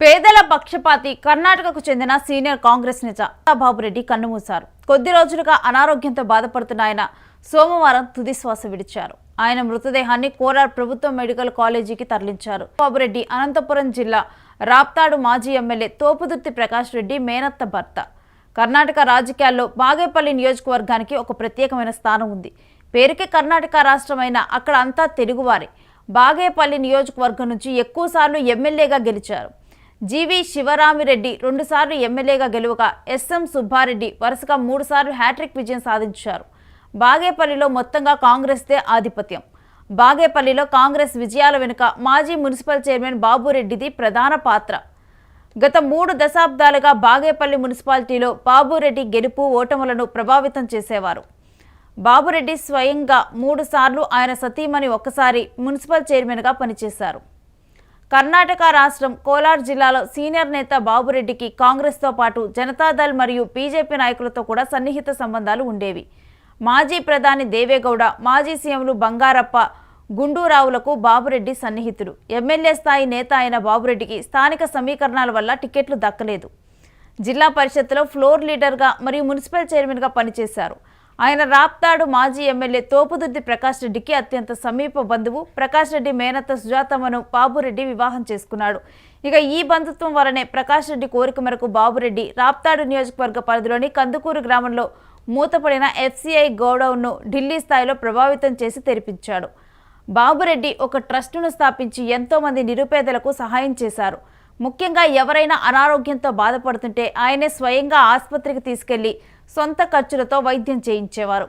పేదల పక్షపాతి కర్ణాటకకు చెందిన సీనియర్ కాంగ్రెస్ నేత బాబురెడ్డి కన్నుమూశారు. కొద్ది రోజులుగా అనారోగ్యంతో బాధపడుతున్న ఆయన సోమవారం తుదిశ్వాస విడిచారు. ఆయన మృతదేహాన్ని కోలార్ ప్రభుత్వ మెడికల్ కాలేజీకి తరలించారు. బాబురెడ్డి అనంతపురం జిల్లా రాప్తాడు మాజీ ఎమ్మెల్యే తోపుదుర్తి ప్రకాష్ రెడ్డి మేనత్త భర్త. కర్ణాటక రాజకీయాల్లో బాగేపల్లి నియోజకవర్గానికి ఒక ప్రత్యేకమైన స్థానం ఉంది. పేరుకే కర్ణాటక రాష్ట్రమైన అక్కడ అంతా తెలుగువారే. బాగేపల్లి నియోజకవర్గం నుంచి ఎక్కువసార్లు ఎమ్మెల్యేగా గెలిచారు. జీవి శివరామిరెడ్డి 2 సార్లు ఎమ్మెల్యేగా గెలువగా ఎస్ఎం సుబ్బారెడ్డి వరుసగా 3 సార్లు హ్యాట్రిక్ విజయం సాధించారు. బాగేపల్లిలో మొత్తంగా కాంగ్రెస్దే ఆధిపత్యం. బాగేపల్లిలో కాంగ్రెస్ విజయాల వెనుక మాజీ మున్సిపల్ చైర్మన్ బాబురెడ్డిది ప్రధాన పాత్ర. గత 3 దశాబ్దాలుగా బాగేపల్లి మున్సిపాలిటీలో బాబురెడ్డి గెలుపు ఓటములను ప్రభావితం చేసేవారు. బాబురెడ్డి స్వయంగా 3 సార్లు, ఆయన సతీమణి ఒకసారి మున్సిపల్ చైర్మన్గా పనిచేశారు. కర్ణాటక రాష్ట్రం కోలార్ జిల్లాలో సీనియర్ నేత బాబురెడ్డికి కాంగ్రెస్తో పాటు జనతాదళ్ మరియు బీజేపీ నాయకులతో కూడా సన్నిహిత సంబంధాలు ఉండేవి. మాజీ ప్రధాని దేవేగౌడ, మాజీ సీఎంలు బంగారప్ప, గుండూరావులకు బాబురెడ్డి సన్నిహితుడు. ఎమ్మెల్యే స్థాయి నేత అయిన బాబురెడ్డికి స్థానిక సమీకరణాల వల్ల టికెట్లు దక్కలేదు. జిల్లా పరిషత్లో ఫ్లోర్ లీడర్గా మరియు మున్సిపల్ చైర్మన్గా పనిచేశారు. ఆయన రాప్తాడు మాజీ ఎమ్మెల్యే తోపుదుర్తి ప్రకాష్ రెడ్డికి అత్యంత సమీప బంధువు. ప్రకాష్ రెడ్డి మేనత్త సుజాతమ్మను బాబురెడ్డి వివాహం చేసుకున్నాడు. ఇక ఈ బంధుత్వం వలనే ప్రకాష్ రెడ్డి కోరిక మేరకు బాబురెడ్డి రాప్తాడు నియోజకవర్గ పరిధిలోని కందుకూరు గ్రామంలో మూతపడిన ఎఫ్సిఐ గోడౌన్ను ఢిల్లీ స్థాయిలో ప్రభావితం చేసి తెరిపించాడు. బాబురెడ్డి ఒక ట్రస్టును స్థాపించి ఎంతో మంది నిరుపేదలకు సహాయం చేశారు. ముఖ్యంగా ఎవరైనా అనారోగ్యంతో బాధపడుతుంటే ఆయనే స్వయంగా ఆసుపత్రికి తీసుకెళ్లి సొంత ఖర్చులతో వైద్యం చేయించేవారు.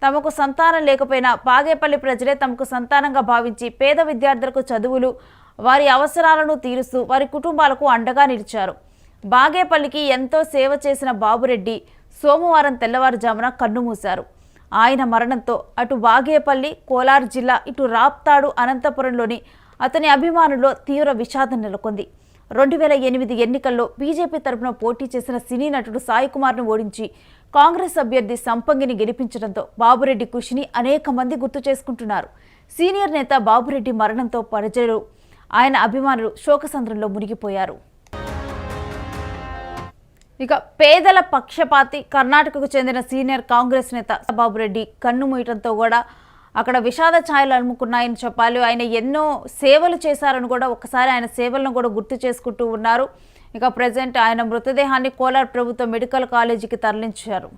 తమకు సంతానం లేకపోయినా బాగేపల్లి ప్రజలే తమకు సంతానంగా భావించి పేద విద్యార్థులకు చదువులు, వారి అవసరాలను తీరుస్తూ వారి కుటుంబాలకు అండగా నిలిచారు. బాగేపల్లికి ఎంతో సేవ చేసిన బాబురెడ్డి సోమవారం తెల్లవారుజామున కన్నుమూశారు. ఆయన మరణంతో అటు బాగేపల్లి, కోలార్ జిల్లా, ఇటు రాప్తాడు, అనంతపురంలోని అతని అభిమానుల్లో తీవ్ర విషాదం నెలకొంది. 2008 ఎన్నికల్లో బీజేపీ తరపున పోటీ చేసిన సినీ నటుడు సాయి కుమార్ను ఓడించి కాంగ్రెస్ అభ్యర్థి సంపంగిని గెలిపించడంతో బాబురెడ్డి కృషిని అనేక మంది గుర్తు చేసుకుంటున్నారు. సీనియర్ నేత బాబురెడ్డి మరణంతో ప్రజలు, ఆయన అభిమానులు శోకసంద్రంలో మునిగిపోయారు. ఇక పేదల పక్షపాతి కర్ణాటకకు చెందిన సీనియర్ కాంగ్రెస్ నేత బాబురెడ్డి కన్నుమూయటంతో కూడా అక్కడ విషాద ఛాయలు అలుముకున్నాయని చెప్పాలి. ఆయన ఎన్నో సేవలు చేశారని కూడా ఒకసారి ఆయన సేవలను కూడా గుర్తు చేసుకుంటూ ఉన్నారు. ఇక ప్రజెంట్ ఆయన మృతదేహాన్ని కోలార్ ప్రభుత్వ మెడికల్ కాలేజీకి తరలించారు.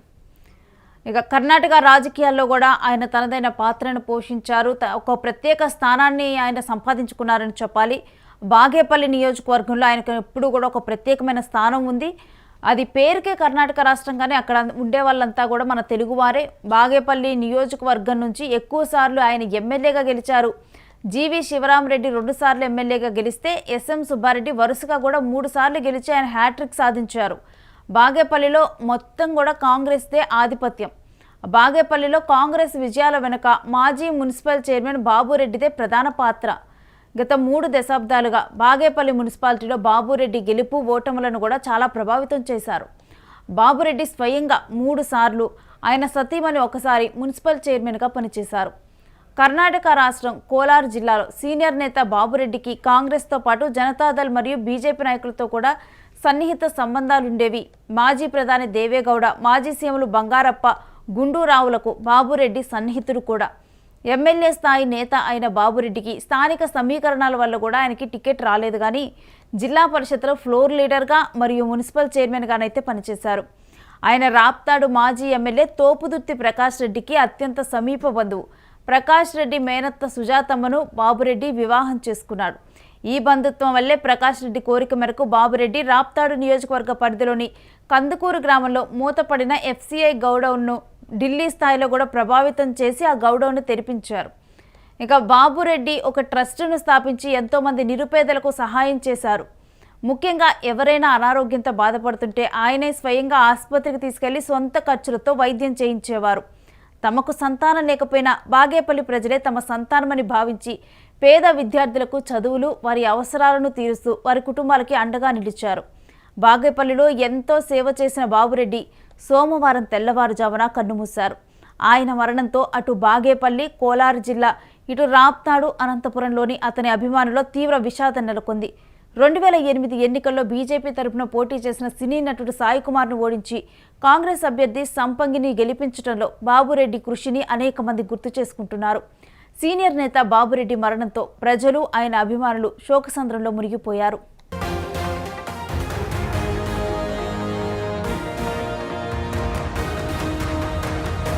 ఇక కర్ణాటక రాజకీయాల్లో కూడా ఆయన తనదైన పాత్రను పోషించారు. ఒక ప్రత్యేక స్థానాన్ని ఆయన సంపాదించుకున్నారని చెప్పాలి. బాగేపల్లి నియోజకవర్గంలో ఆయనకు ఎప్పుడు కూడా ఒక ప్రత్యేకమైన స్థానం ఉంది. అది పేరుకే కర్ణాటక రాష్ట్రం, కానీ అక్కడ ఉండే వాళ్ళంతా కూడా మన తెలుగువారే. బాగేపల్లి నియోజకవర్గం నుంచి ఎక్కువ సార్లు ఆయన ఎమ్మెల్యేగా గెలిచారు. జీవి శివరామిరెడ్డి 2 సార్లు ఎమ్మెల్యేగా గెలిస్తే ఎస్ఎం సుబ్బారెడ్డి వరుసగా కూడా 3 సార్లు గెలిచి ఆయన హ్యాట్రిక్ సాధించారు. బాగేపల్లిలో మొత్తం కూడా కాంగ్రెస్దే ఆధిపత్యం. బాగేపల్లిలో కాంగ్రెస్ విజయాల వెనుక మాజీ మున్సిపల్ చైర్మన్ బాబురెడ్డిదే ప్రధాన పాత్ర. గత 3 దశాబ్దాలుగా బాగేపల్లి మున్సిపాలిటీలో బాబురెడ్డి గెలుపు ఓటములను కూడా చాలా ప్రభావితం చేశారు. బాబురెడ్డి స్వయంగా 3 సార్లు, ఆయన సతీమణి ఒకసారి మున్సిపల్ చైర్మన్గా పనిచేశారు. కర్ణాటక రాష్ట్రం కోలార్ జిల్లాలో సీనియర్ నేత బాబురెడ్డికి కాంగ్రెస్తో పాటు జనతాదళ్ మరియు బీజేపీ నాయకులతో కూడా సన్నిహిత సంబంధాలుండేవి. మాజీ ప్రధాని దేవేగౌడ, మాజీ సీఎంలు బంగారప్ప, గుండూరావులకు బాబురెడ్డి సన్నిహితుడు కూడా. ఎమ్మెల్యే స్థాయి నేత అయిన బాబురెడ్డికి స్థానిక సమీకరణాల వల్ల కూడా ఆయనకి టికెట్ రాలేదు, కానీ జిల్లా పరిషత్లో ఫ్లోర్ లీడర్గా మరియు మున్సిపల్ చైర్మన్గానైతే పనిచేశారు. ఆయన రాప్తాడు మాజీ ఎమ్మెల్యే తోపుదుర్తి ప్రకాష్ రెడ్డికి అత్యంత సమీప బంధువు. ప్రకాష్ రెడ్డి మేనత్త సుజాతమ్మను బాబురెడ్డి వివాహం చేసుకున్నాడు. ఈ బంధుత్వం వల్లే ప్రకాష్ రెడ్డి కోరిక మేరకు బాబురెడ్డి రాప్తాడు నియోజకవర్గ పరిధిలోని కందుకూరు గ్రామంలో మూతపడిన ఎఫ్సిఐ గౌడౌన్ను ఢిల్లీ స్థాయిలో కూడా ప్రభావితం చేసి ఆ గౌడౌన్ను తెరిపించారు. ఇక బాబురెడ్డి ఒక ట్రస్టును స్థాపించి ఎంతోమంది నిరుపేదలకు సహాయం చేశారు. ముఖ్యంగా ఎవరైనా అనారోగ్యంతో బాధపడుతుంటే ఆయనే స్వయంగా ఆసుపత్రికి తీసుకెళ్లి సొంత ఖర్చులతో వైద్యం చేయించేవారు. తమకు సంతానం లేకపోయినా బాగేపల్లి ప్రజలే తమ సంతానమని భావించి పేద విద్యార్థులకు చదువులు, వారి అవసరాలను తీరుస్తూ వారి కుటుంబాలకి అండగా నిలిచారు. బాగేపల్లిలో ఎంతో సేవ చేసిన బాబురెడ్డి సోమవారం తెల్లవారుజామున కన్నుమూశారు. ఆయన మరణంతో అటు బాగేపల్లి, కోలార్ జిల్లా, ఇటు రాప్తాడు, అనంతపురంలోని అతని అభిమానుల్లో తీవ్ర విషాదం నెలకొంది. 2008 ఎన్నికల్లో బీజేపీ తరపున పోటీ చేసిన సినీ నటుడు సాయి కుమార్ను ఓడించి కాంగ్రెస్ అభ్యర్థి సంపంగిని గెలిపించడంలో బాబురెడ్డి కృషిని అనేక మంది గుర్తు చేసుకుంటున్నారు. సీనియర్ నేత బాబురెడ్డి మరణంతో ప్రజలు ఆయన అభిమానులు శోకసంద్రంలో మునిగిపోయారు.